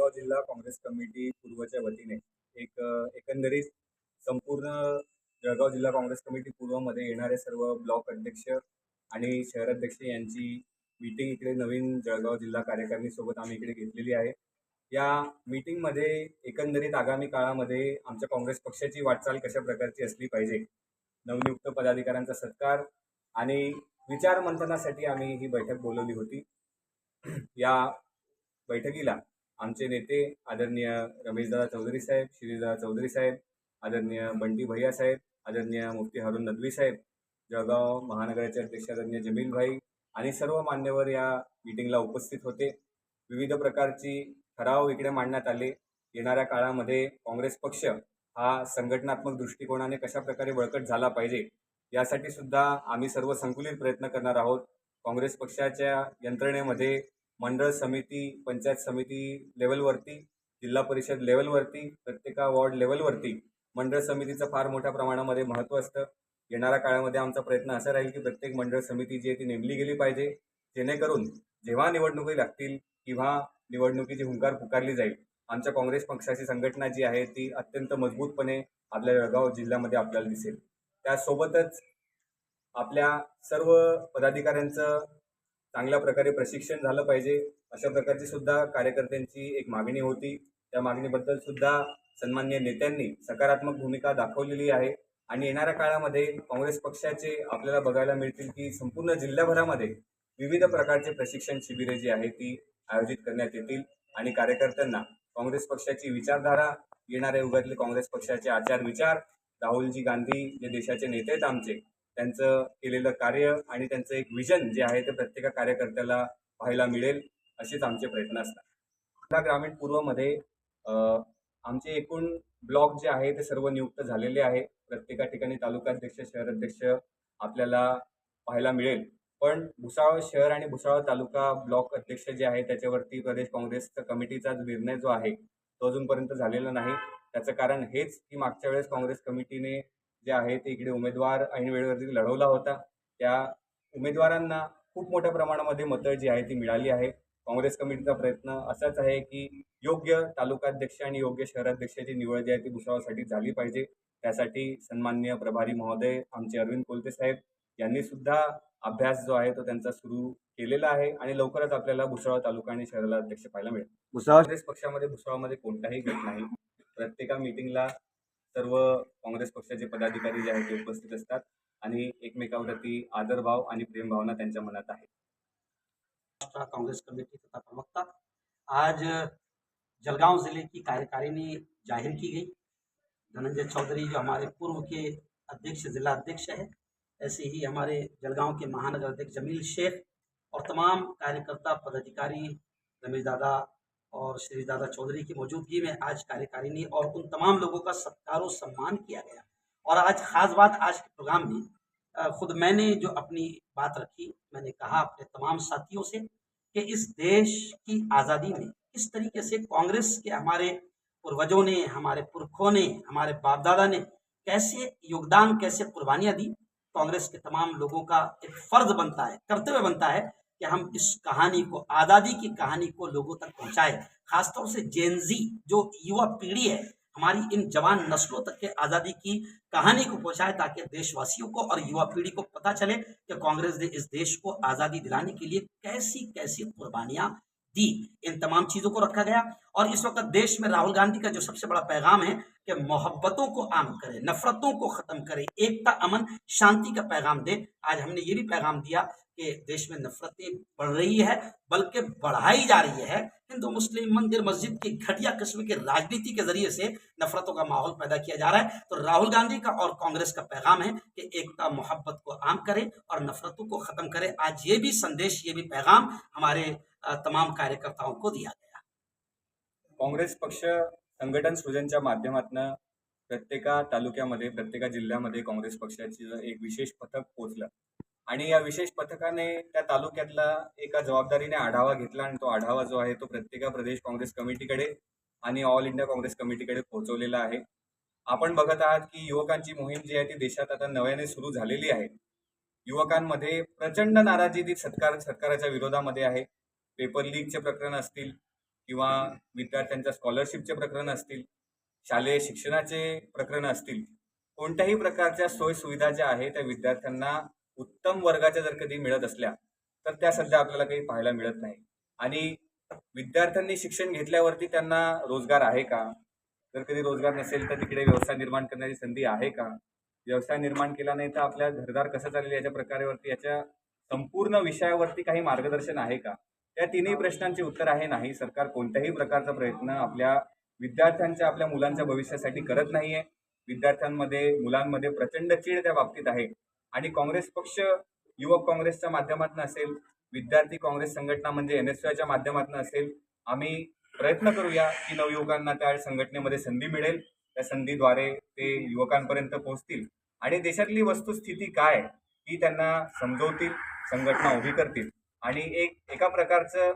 जळगाव जिल्हा काँग्रेस कमिटी पूर्वच्या वतीने एकंदरीत संपूर्ण जळगाव जिल्हा काँग्रेस कमिटी पूर्वमध्ये येणारे सर्व ब्लॉक अध्यक्ष आणि शहराध्यक्ष यांची मीटिंग इकडे नवीन जळगाव जिल्हा कार्यकारिणीसोबत आम्ही इकडे घेतलेली आहे। या मीटिंगमध्ये एकंदरीत आगामी काळामध्ये आमच्या काँग्रेस पक्षाची वाटचाल कशा प्रकारची असली पाहिजे, नवनियुक्त पदाधिकाऱ्यांचा सत्कार आणि विचार मंथनासाठी आम्ही ही बैठक बोलवली होती। या बैठकीला आमचे नेते आदरणीय रमेशदादा चौधरी साहेब, शिरीषदादा चौधरी साहेब, आदरणीय बंटी भैया साहेब, आदरणीय मुफ्ती हारून नदवी साहेब, जळगाव महानगराचे अध्यक्ष आदरणीय जमील भाई आणि सर्व मान्यवर या मीटिंगला उपस्थित होते। विविध प्रकारची ठराव इकडे मांडण्यात आले। येणाऱ्या काळामध्ये काँग्रेस पक्ष हा संघटनात्मक दृष्टिकोनाने कशा प्रकारे बळकट झाला पाहिजे यासाठी सुद्धा आम्ही सर्व संकुलित प्रयत्न करणार आहोत। काँग्रेस पक्षाच्या यंत्रणेमध्ये मंडळ समिती, पंचायत समिती लेवलवरती, जिल्हा परिषद लेवलवरती, प्रत्येक वॉर्ड लेवलवरती मंडळ समितीचं फार मोठ्या प्रमाणामध्ये महत्त्व असतं। येणाऱ्या काळामध्ये आमचा प्रयत्न असा राहील की प्रत्येक मंडळ समिती जी आहे ती नेमली गेली पाहिजे, जेणेकरून जेव्हा निवडणुकी लागतील किंवा निवडणुकीची हुंकार पुकारली जाईल, आमच्या काँग्रेस पक्षाची संघटना जी आहे ती अत्यंत मजबूतपणे आपल्या जळगाव जिल्ह्यामध्ये आपल्याला दिसेल। त्यासोबतच आपल्या सर्व पदाधिकाऱ्यांचं चांगल्या प्रकारे प्रशिक्षण झालं पाहिजे, अशा प्रकारची सुद्धा कार्यकर्त्यांची एक मागणी होती। त्या मागणीबद्दल सुद्धा सन्माननीय नेत्यांनी सकारात्मक भूमिका दाखवलेली आहे आणि येणाऱ्या काळामध्ये काँग्रेस पक्षाचे आपल्याला बघायला मिळतील की संपूर्ण जिल्ह्याभरामध्ये विविध प्रकारचे प्रशिक्षण शिबिरे जी आहेत ती आयोजित करण्यात येतील आणि कार्यकर्त्यांना काँग्रेस पक्षाची विचारधारा, येणाऱ्या युगातले काँग्रेस पक्षाचे आचार विचार, राहुलजी गांधी जे देशाचे नेते आहेत आमचे, त्यांचं केलेलं कार्य आणि त्यांचं एक विजन जे आहे ते प्रत्येक कार्यकर्त्याला पाहायला मिळेल, असेच आमचे प्रयत्न असतात। ग्रामीण पूर्वमध्ये आमचे एकूण ब्लॉक जे आहे ते सर्व नियुक्त झालेले आहे। प्रत्येक ठिकाणी तालुकाध्यक्ष, शहराध्यक्ष आपल्याला पाहायला मिळेल, पण भुसावळ शहर आणि भुसावळ तालुका ब्लॉक अध्यक्ष जे आहे त्याच्यावरती प्रदेश काँग्रेस कमिटीचा निर्णय जो आहे तो अजूनपर्यंत झालेला नाही। त्याचं कारण हेच की मागच्या वेळेस काँग्रेस कमिटीने जे आहे ते इकडे उमेदवार ऐन वेळेवरती लढवला होता। त्या उमेदवारांना खूप मोठ्या प्रमाणामध्ये मतं जी आहे ती मिळाली आहे। काँग्रेस कमिटीचा प्रयत्न असाच आहे की योग्य तालुकाध्यक्ष आणि योग्य शहराध्यक्षाची निवड जी आहे ती भुसावळसाठी झाली पाहिजे। त्यासाठी सन्माननीय प्रभारी महोदय आमचे अरविंद कोलते साहेब यांनी सुद्धा अभ्यास जो आहे तो त्यांचा सुरू केलेला आहे आणि लवकरच आपल्याला भुसावळ तालुका आणि शहराला अध्यक्ष पाहायला मिळेल। काँग्रेस पक्षामध्ये भुसावळमध्ये कोणताही गट नाही। प्रत्येक मीटिंगला सर्व काँग्रेस पक्षाचे पदाधिकारी जे आहेत ते उपस्थित असतात आणि एकमेकांवरती आदरभाव आणि प्रेमभावना त्यांच्या मनात आहे। कांग्रेस कमेटी तथा प्रवक्ता आज जलगांव जिले की कार्यकारिणी जाहिर की गई। धनंजय चौधरी जो हमारे पूर्व के अध्यक्ष, जिला अध्यक्ष है, ऐसे ही हमारे जलगांव के महानगर अध्यक्ष जमील शेख और तमाम कार्यकर्ता पदाधिकारी रमेश दादा और श्री दादा चौधरी की मौजूदगी में आज कार्यकारिणी और उन तमाम लोगों का सत्कार और सम्मान किया गया। और आज खास बात आज के प्रोग्राम में खुद मैंने जो अपनी बात रखी, मैंने कहा अपने तमाम साथियों से कि इस देश की आज़ादी में किस तरीके से कांग्रेस के हमारे पूर्वजों ने, हमारे पुरखों ने, हमारे बाप दादा ने कैसे योगदान, कैसे कुर्बानियां दी। कांग्रेस के तमाम लोगों का एक फर्ज बनता है, कर्तव्य बनता है कि हम इस कहानी को, आज़ादी की कहानी को लोगों तक पहुंचाए। खासतौर से जेनजी जो युवा पीढ़ी है, हमारी इन जवान नस्लों तक के आज़ादी की कहानी को पहुंचाए, ताकि देशवासियों को और युवा पीढ़ी को पता चले कि कांग्रेस ने इस देश को आज़ादी दिलाने के लिए कैसी कैसी कुर्बानियां दी। इन तमाम चीज़ों को रखा गया। और इस वक्त देश में राहुल गांधी का जो सबसे बड़ा पैगाम है कि मोहब्बतों को आम करे, नफरतों को ख़त्म करे, एकता, अमन, शांति का पैगाम दे। आज हमने ये भी पैगाम दिया कि देश में नफरतें बढ़ रही है, बल्कि बढ़ाई जा रही है। हिंदू मुस्लिम, मंदिर मस्जिद की घटिया किस्म की राजनीति के जरिए से नफरतों का माहौल पैदा किया जा रहा है। तो राहुल गांधी का और कांग्रेस का पैगाम है कि एकता, मोहब्बत को आम करे और नफरतों को खत्म करे। आज ये भी संदेश, ये भी पैगाम हमारे तमाम कार्यकर्ताओं को दिया गया। काँग्रेस पक्ष संघटन सृजनच्या माध्यमातून प्रत्येक तालुक्यामध्ये, प्रत्येक जिल्ह्यामध्ये काँग्रेस पक्षाचं एक विशेष पथक पोहोचलं आणि या विशेष पथकाने त्या तालुक्यातला एका जबाबदारीने आढावा घेतला आणि तो आढावा जो आहे तो प्रत्येक प्रदेश काँग्रेस कमिटीकडे आणि ऑल इंडिया काँग्रेस कमिटीकडे पोहोचवलेला आहे। आपण बघत आहात की युवकांची मोहीम जी आहे ती देशात आता नव्याने सुरू झालेली आहे। युवकांमध्ये प्रचंड नाराजी ती सरकारच्या विरोधामध्ये आहे। पेपर लीकचे प्रकरण असतील किंवा विद्यार्थ्यांच्या स्कॉलरशिपचे प्रकरण असतील, शालेय शिक्षणाचे प्रकरण असतील, कोणत्याही प्रकारच्या सोयीसुविधा ज्या आहेत त्या विद्यार्थ्यांना उत्तम वर्गाच्या जर कधी मिळत असल्या तर त्या सध्या आपल्याला काही पाहायला मिळत नाही. आणि विद्यार्थ्यांनी शिक्षण घेतल्यावरती त्यांना रोजगार आहे का? जर कधी रोजगार नसेल तर तिकडे व्यवसाय निर्माण करण्याची संधी आहे का? व्यवसाय निर्माण केला नाही तर आपल्या घरदार कसं चालेल याच्या प्रकारावरती, याच्या संपूर्ण विषयावरती काही मार्गदर्शन आहे का? या तिन्ही प्रश्नांची उत्तर आहे नाही. सरकार कोणत्याही प्रकारचा प्रयत्न आपल्या विद्यार्थ्यांच्या, आपल्या मुलांच्या भविष्यासाठी करत नाहीये. विद्यार्थ्यांमध्ये, मुलांमध्ये प्रचंड चीड त्या बाबतीत आहे. आणि काँग्रेस पक्ष, युवक काँग्रेसच्या माध्यमातून असेल, विद्यार्थी काँग्रेस संघटना म्हणजे NSYच्या माध्यमातून असेल, आम्ही प्रयत्न करूया की नवयुवकांना त्या संघटनेमध्ये संधी मिळेल. त्या संधीद्वारे ते युवकांपर्यंत पोहोचतील आणि देशातली वस्तुस्थिती काय ही त्यांना समजवतील, संघटना उभी करतील आणि एका प्रकारचं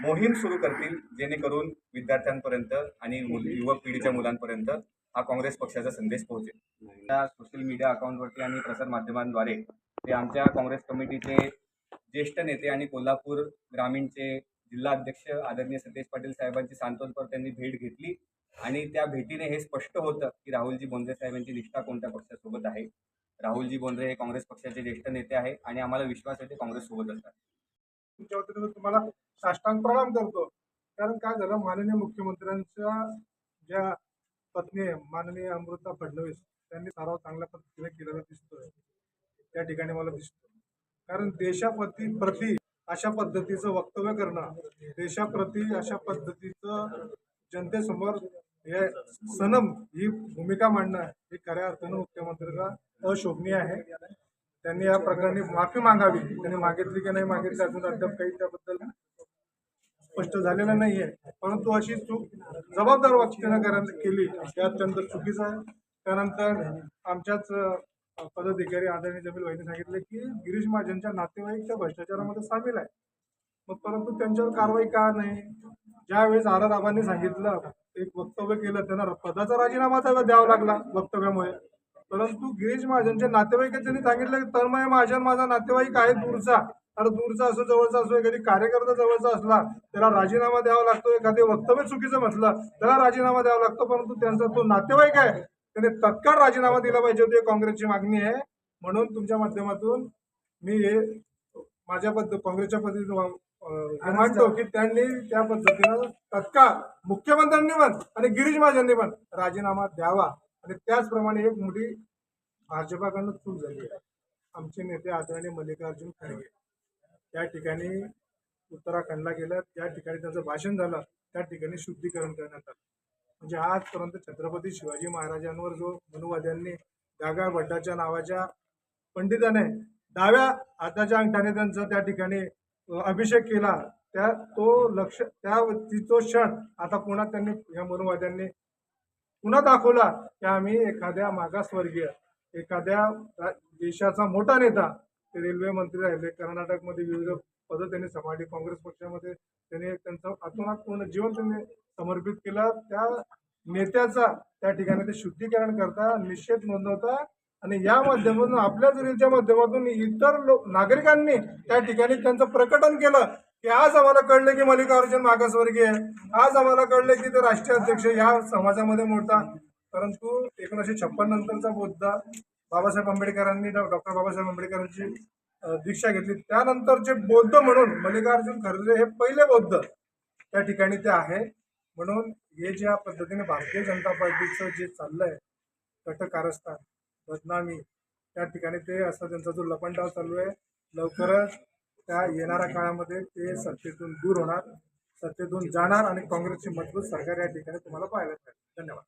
मोहीम सुरू करतील, जेणेकरून विद्यार्थ्यांपर्यंत आणि युवक पिढीच्या मुलांपर्यंत हा काँग्रेस पक्षाचा संदेश पोहोचेल. त्या सोशल मीडिया अकाउंटवरती आणि प्रसार माध्यमांद्वारे ते आमच्या काँग्रेस कमिटीचे ज्येष्ठ नेते आणि कोल्हापूर ग्रामीणचे जिल्हा अध्यक्ष आदरणीय सतेज पाटील साहेबांची सांत्वनपर त्यांनी भेट घेतली आणि त्या भेटीने हे स्पष्ट होतं की राहुलजी बोंद्रे साहेबांची निष्ठा कोणत्या पक्षासोबत आहे. राहुलजी बोंद्रे हे काँग्रेस पक्षाचे ज्येष्ठ नेते आहे आणि आम्हाला विश्वास आहे ते काँग्रेससोबत असतात. तुमच्या वतीने तुम्हाला साष्टांग प्रणाम करतो. कारण काय झालं, माननीय मुख्यमंत्र्यांच्या ज्या पत्नी आहे माननीय अमृता फडणवीस, त्यांनी सराव चांगल्या पद्धतीने केलेला दिसतोय त्या ठिकाणी मला दिसतो. कारण देशाप्रती अशा पद्धतीचं वक्तव्य करणं, देशाप्रती अशा पद्धतीचं जनतेसमोर हे सनम ही भूमिका मांडणं हे खऱ्या अर्थानं मुख्यमंत्र्यांना अशोभनीय आहे. त्यांनी या प्रकरणी माफी मागावी. त्यांनी मागितली की नाही मागितली अजून अद्याप काही त्याबद्दल स्पष्ट झालेलं नाहीये. परंतु अशी चूक जबाबदार व्यक्तीनं केली हे अत्यंत चुकीचं आहे. त्यानंतर आमच्याच पदाधिकारी आदरणीय जमील भाईंनी सांगितले की गिरीश महाजनच्या नातेवाईक त्या भ्रष्टाचारामध्ये सामील आहे. मग परंतु त्यांच्यावर कारवाई का नाही? ज्यावेळेस आबांनी सांगितलं, एक वक्तव्य केलं, त्यांना पदाचा राजीनामा द्यावा लागला वक्तव्यामुळे. परंतु गिरीश महाजनचे नातेवाईक त्यांनी सांगितलं की तन्मय महाजन माझा नातेवाईक आहे दूरचा. अरे दूरचा असो जवळचा असो, एखादी कार्यकर्ता जवळचा असला त्याला राजीनामा द्यावा लागतो. एखादे वक्तव्य चुकीचं म्हटलं त्याला राजीनामा द्यावा लागतो. परंतु त्यांचा तो नातेवाईक आहे, त्याने तत्काळ राजीनामा दिला पाहिजे होती, काँग्रेसची मागणी आहे. म्हणून तुमच्या माध्यमातून मी हे काँग्रेसच्या पद्धतीने मांडतो की त्यांनी त्या पद्धतीनं तत्काळ मुख्यमंत्र्यांनी पण आणि गिरीश महाजननी पण राजीनामा द्यावा. आणि त्याचप्रमाणे एक मोठी भाजपाकडनं चूक झाली आहे. आमचे नेते आदरणीय मल्लिकार्जुन खरगे त्या ठिकाणी उत्तराखंडला गेलं, त्या ठिकाणी त्यांचं भाषण झालं, त्या ठिकाणी शुद्धीकरण करण्यात आलं. म्हणजे आजपर्यंत छत्रपती शिवाजी महाराजांवर जो मनुवाद्यांनी गागा भट्टाच्या नावाच्या पंडिताने डाव्या हाताच्या अंगठाने त्यांचा त्या ठिकाणी अभिषेक केला, तो क्षण आता पुन्हा त्यांनी या मनुवाद्यांनी पुन्हा दाखवला की आम्ही एखाद्या मागासवर्गीय, एखाद्या देशाचा मोठा नेता, ते रेल्वे मंत्री राहिले, कर्नाटकमध्ये विविध पदं त्यांनी सांभाळली, काँग्रेस पक्षामध्ये त्यांनी त्यांचं आतोनात पूर्ण जीवन त्यांनी समर्पित केलं. त्या नेत्याचा त्या ठिकाणी ते शुद्धीकरण करता, निषेध नोंदवता आणि या माध्यमातून आपल्या रीलच्या माध्यमातून इतर नागरिकांनी त्या ठिकाणी त्यांचं प्रकटन केलं की आज आम्हाला कळलं की मल्लिकार्जुन मागासवर्गीय आहे, आज आम्हाला कळलं की ते राष्ट्रीय अध्यक्ष या समाजामध्ये मोठा. परंतु 1956 नंतरचा बौद्ध बाबासाहेब आंबेडकरांनी, डॉक्टर बाबासाहेब आंबेडकरांची दीक्षा घेतली, त्यानंतरचे बौद्ध म्हणून मल्लिकार्जुन खरगे हे पहिले बौद्ध त्या ठिकाणी ते आहे. म्हणून हे ज्या पद्धतीने भारतीय जनता पार्टीचं जे चाललंय कटकारस्थान, बदनामी, त्या ठिकाणी ते असं त्यांचा जो लपंडाव चालू आहे, लवकरच त्या येणाऱ्या काळामध्ये ते सत्तेतून दूर होणार, सत्तेतून जाणार आणि काँग्रेसची मजबूत सरकार या ठिकाणी तुम्हाला पाहायला मिळेल. धन्यवाद.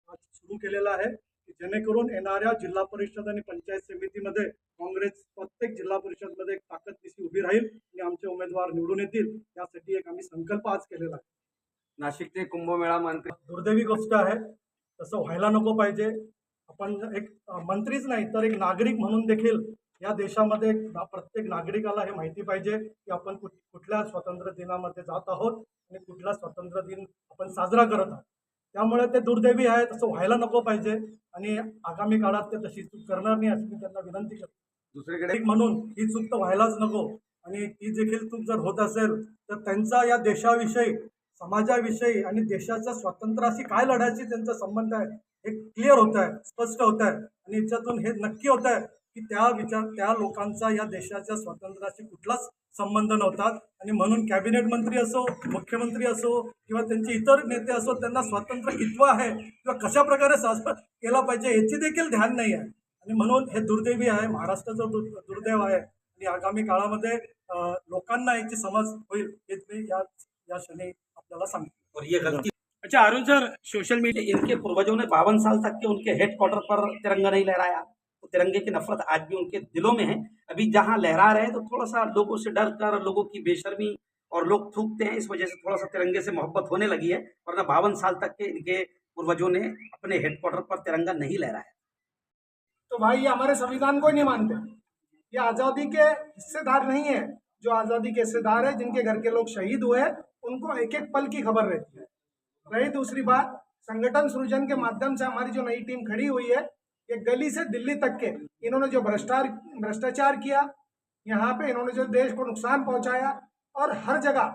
आज सुरू केलेला आहे की जेणेकरून येणाऱ्या जिल्हा परिषद आणि पंचायत समितीमध्ये काँग्रेस प्रत्येक जिल्हा परिषदमध्ये एक ताकद दिशी उभी राहील आणि आमचे उमेदवार निवडून येतील, यासाठी एक आम्ही संकल्प आज केलेला आहे. नाशिकचे कुंभमेळा मंत्री, दुर्दैवी गोष्ट आहे, तसं व्हायला नको पाहिजे. आपण एक मंत्रीच नाही तर एक नागरिक म्हणून देखील या देशामध्ये प्रत्येक नागरिकाला हे माहिती पाहिजे की आपण कुठल्या स्वातंत्र्य दिनामध्ये जात आहोत आणि कुठला स्वातंत्र्य दिन आपण साजरा करत आहोत. त्यामुळे ते दुर्दैवी आहे, तसं व्हायला नको पाहिजे आणि आगामी काळात ते तशी चूक करणार नाही अशी मी त्यांना विनंती करतो. दुसरीकडे म्हणून ही चूक तर व्हायलाच नको. आणि ती देखील चूक जर होत असेल तर त्यांचा या देशाविषयी, समाजाविषयी आणि देशाच्या स्वातंत्र्याशी काय लढायची त्यांचा संबंध आहे हे क्लिअर होत आहे, स्पष्ट होत आहे. आणि याच्यातून हे नक्की होत आहे की त्या लोकांचा या देशाच्या स्वातंत्र्याशी कुठलाच संबंध नव्हता. आणि म्हणून कॅबिनेट मंत्री असो, मुख्यमंत्री असो किंवा त्यांचे इतर नेते असो, त्यांना स्वातंत्र्य कितवं आहे किंवा कशा प्रकारे साजरा केला पाहिजे याची देखील ध्यान नाही आहे. आणि म्हणून हे दुर्दैवी आहे, महाराष्ट्राचं दुर्दैव आहे. आणि आगामी काळामध्ये लोकांना याची समज होईल हे मी या क्षणी आपल्याला सांगतो. और ये गलती अच्छा अरुण सर, सोशल मीडिया इनके पूर्वजों ने 52 साल तक के उनके हेडक्वार्टर पर तिरंगा नहीं लहराया, तो तिरंगे की नफरत आज भी उनके दिलों में है। अभी जहां लहरा रहे हैं तो थोड़ा सा लोगों से डर कर, लोगों की बेशर्मी और लोग थूकते हैं, इस वजह से थोड़ा सा तिरंगे से मोहब्बत होने लगी है। वरना 52 साल तक के इनके पूर्वजों ने अपने हेडक्वार्टर पर तिरंगा नहीं लहराया। तो भाई ये हमारे संविधान को ही नहीं मानते, ये आज़ादी के हिस्सेदार नहीं है। जो आज़ादी के हिस्सेदार है, जिनके घर के लोग शहीद हुए, उनको एक एक पल की खबर रहती है। रही दूसरी बात, संगठन सृजन के माध्यम से हमारी जो नई टीम खड़ी हुई है, ये गली से दिल्ली तक के इन्होंने जो भ्रष्टाचार किया, यहाँ पे इन्होंने जो देश को नुकसान पहुंचाया और हर जगह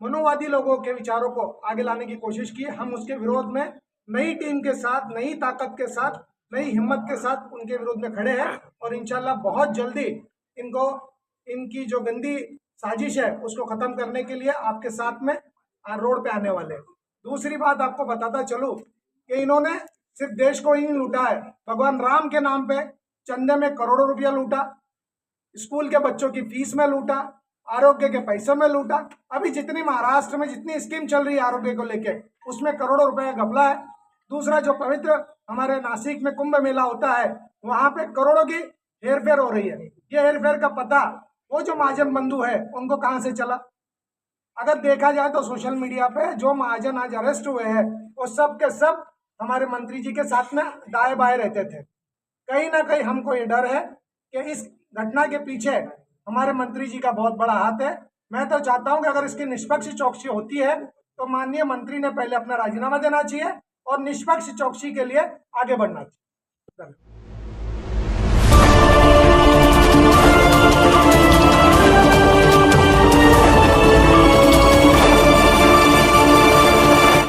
मनोवादी लोगों के विचारों को आगे लाने की कोशिश की, हम उसके विरोध में नई टीम के साथ, नई ताकत के साथ, नई हिम्मत के साथ उनके विरोध में खड़े हैं। और इंशाल्लाह बहुत जल्दी इनको, इनकी जो गंदी साजिश है उसको खत्म करने के लिए आपके साथ में रोड पे आने वाले हैं। दूसरी बात आपको बताता चलूं कि इन्होंने सिर्फ देश को ही नहीं लूटा है, भगवान राम के नाम पे चंदे में करोड़ों रुपया लूटा, स्कूल के बच्चों की फीस में लूटा, आरोग्य के पैसों में लूटा। अभी जितनी महाराष्ट्र में जितनी स्कीम चल रही है आरोग्य को लेके, उसमें करोड़ों रुपए का घपला है। दूसरा, जो पवित्र हमारे नासिक में कुंभ मेला होता है, वहां पे करोड़ों की हेरफेर हो रही है। ये हेरफेर का पता वो जो महाजन बंधु है उनको कहाँ से चला? अगर देखा जाए तो सोशल मीडिया पे जो महाजन आज अरेस्ट हुए हैं, वो सब के सब हमारे मंत्री जी के साथ में दाएं बाएं रहते थे। कहीं ना कहीं हमको ये डर है कि इस घटना के पीछे हमारे मंत्री जी का बहुत बड़ा हाथ है। मैं तो चाहता हूं कि अगर इसकी निष्पक्ष चौकसी होती है तो माननीय मंत्री ने पहले अपना राजीनामा देना चाहिए और निष्पक्ष चौकसी के लिए आगे बढ़ना चाहिए।